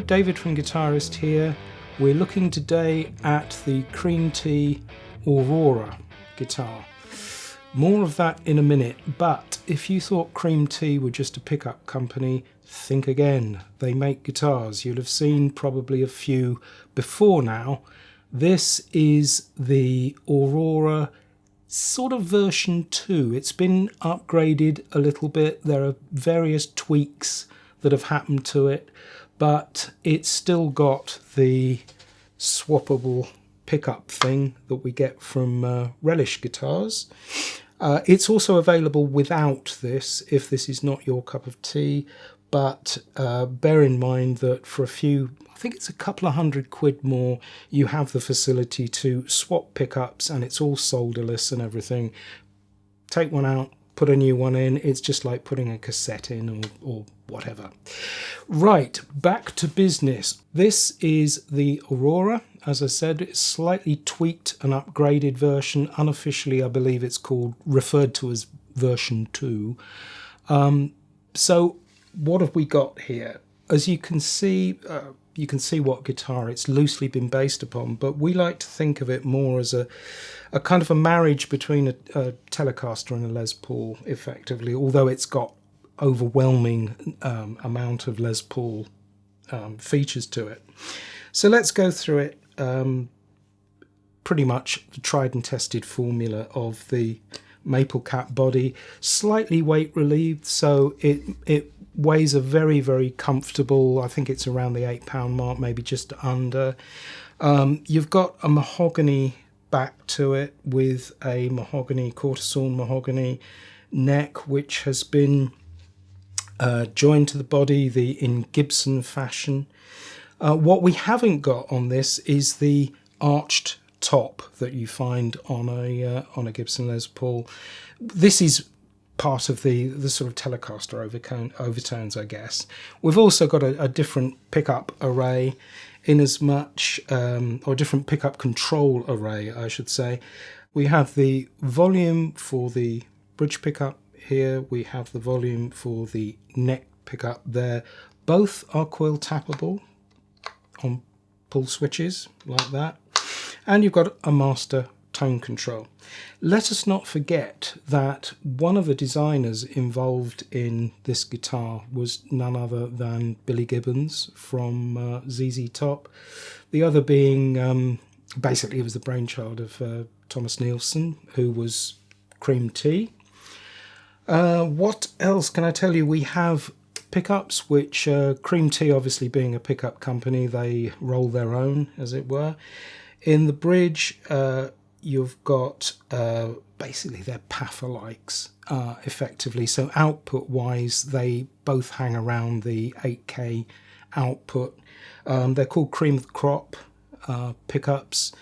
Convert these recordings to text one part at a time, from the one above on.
David from Guitarist here. We're looking today at the Cream Tea Aurora guitar. More of that in a minute, but if you thought Cream Tea were just a pickup company, think again. They make guitars. You'll have seen probably a few before now. This is the Aurora sort of version 2. It's been upgraded a little bit. There are various tweaks that have happened to it, but it's still got the swappable pickup thing that we get from Relish guitars. It's also available without this if this is not your cup of tea, but bear in mind that for a few, I think it's a couple of £100 more, you have the facility to swap pickups, and it's all solderless and everything. Take one out, put a new one in. It's just like putting a cassette in or whatever. Right, back to business. This is the Aurora. As I said, it's slightly tweaked and upgraded version. Unofficially, I believe it's referred to as version 2. So what have we got here? As you can see what guitar it's loosely been based upon, but we like to think of it more as a kind of a marriage between a Telecaster and a Les Paul, effectively, although it's got overwhelming amount of Les Paul features to it. So let's go through it. Pretty much the tried and tested formula of the maple cap body, slightly weight relieved, so it weighs a very, very comfortable, I think it's around the £8 mark, maybe just under. You've got a mahogany back to it with a quarter sawn mahogany neck, which has been joined to the body in Gibson fashion. What we haven't got on this is the arched top that you find on a Gibson Les Paul. This is part of the sort of Telecaster overtones, I guess. We've also got a different pickup array or different pickup control array, I should say. We have the volume for the bridge pickup here. We have the volume for the neck pickup there. Both are coil tappable on pull switches like that. And you've got a master tone control. Let us not forget that one of the designers involved in this guitar was none other than Billy Gibbons from ZZ Top. The other being, basically it was the brainchild of Thomas Nielsen, who was Cream Tea. What else can I tell you? We have pickups, which Cream Tea, obviously being a pickup company, they roll their own, as it were. In the bridge, you've got basically they're PAF-alikes, effectively. So output-wise, they both hang around the 8K output. They're called cream of the crop pickups.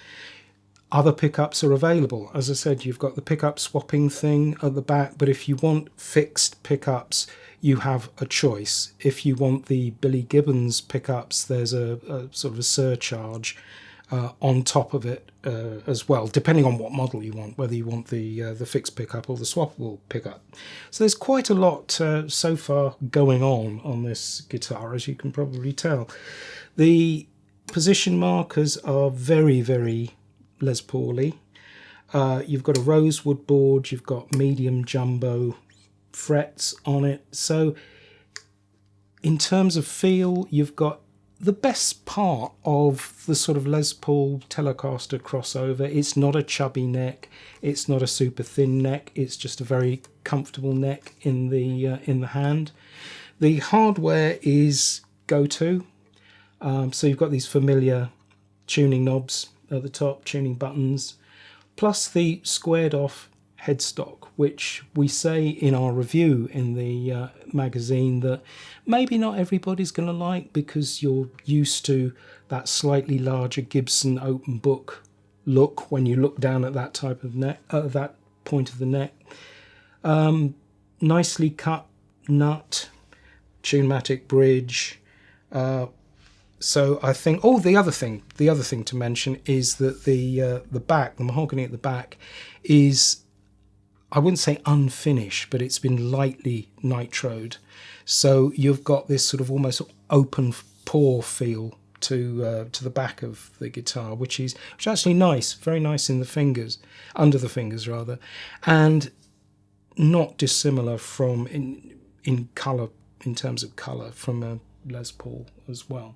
Other pickups are available. As I said, you've got the pickup swapping thing at the back, but if you want fixed pickups, you have a choice. If you want the Billy Gibbons pickups, there's a sort of a surcharge on top of it as well, depending on what model you want, whether you want the fixed pickup or the swappable pickup. So there's quite a lot so far going on this guitar, as you can probably tell. The position markers are very, very Les Paul-y. You've got a rosewood board, you've got medium jumbo frets on it. So in terms of feel, you've got the best part of the sort of Les Paul Telecaster crossover. It's not a chubby neck, it's not a super thin neck, it's just a very comfortable neck in the hand. The hardware is go-to, so you've got these familiar tuning knobs at the top, tuning buttons, plus the squared off headstock, which we say in our review in the magazine that maybe not everybody's going to like, because you're used to that slightly larger Gibson open book look when you look down at that type of neck, that point of the neck. Nicely cut nut, Tunematic bridge. So I think, the other thing to mention is that the back, the mahogany at the back, is, I wouldn't say unfinished, but it's been lightly nitroed. So you've got this sort of almost open paw feel to the back of the guitar, which is actually nice, very nice in the fingers, under the fingers rather, and not dissimilar from in colour, in terms of colour, from a Les Paul as well.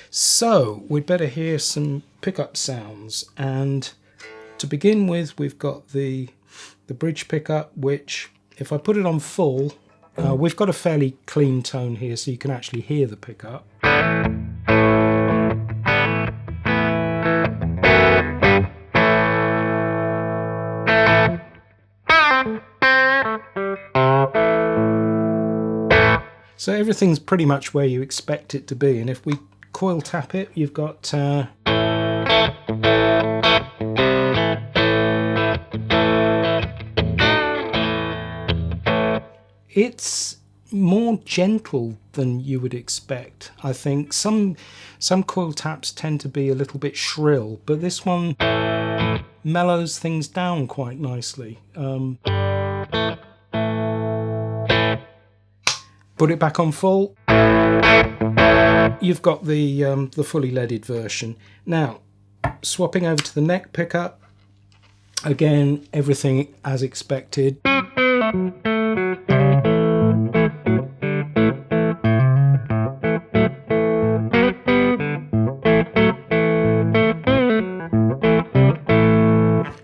So we'd better hear some pickup sounds, and to begin with, we've got the bridge pickup, which if I put it on full, we've got a fairly clean tone here, so you can actually hear the pickup. So everything's pretty much where you expect it to be, and if we coil tap it, you've got it's more gentle than you would expect, I think. Some coil taps tend to be a little bit shrill, but this one mellows things down quite nicely. Put it back on full. You've got the fully leaded version. Now, swapping over to the neck pickup, again, everything as expected.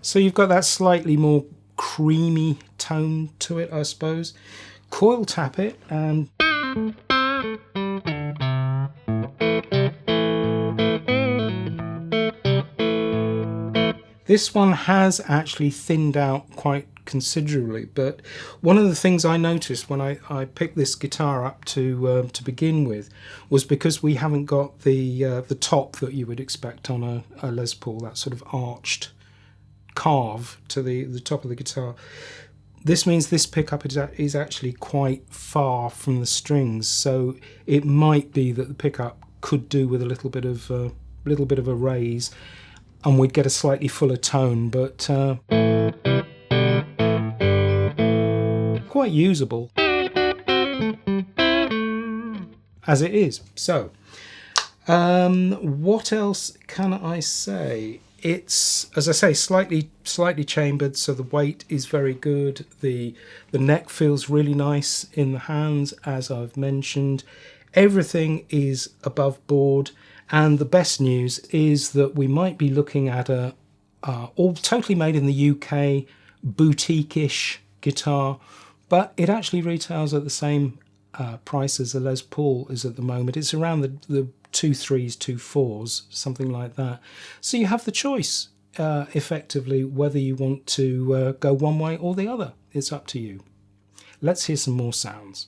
So you've got that slightly more creamy tone to it, I suppose. Coil tap it, and this one has actually thinned out quite considerably, but one of the things I noticed when I picked this guitar up to begin with was because we haven't got the top that you would expect on a Les Paul, that sort of arched carve to the top of the guitar. This means this pickup is actually quite far from the strings, so it might be that the pickup could do with a little bit of a raise, and we'd get a slightly fuller tone, but quite usable as it is. So, what else can I say? It's, as I say, slightly chambered, so the weight is very good. The neck feels really nice in the hands, as I've mentioned. Everything is above board, and the best news is that we might be looking at a all totally made in the UK, boutique-ish guitar, but it actually retails at the same price as the Les Paul is at the moment. It's around the 2.3s, 2.4s, something like that. So you have the choice, effectively, whether you want to go one way or the other. It's up to you. Let's hear some more sounds.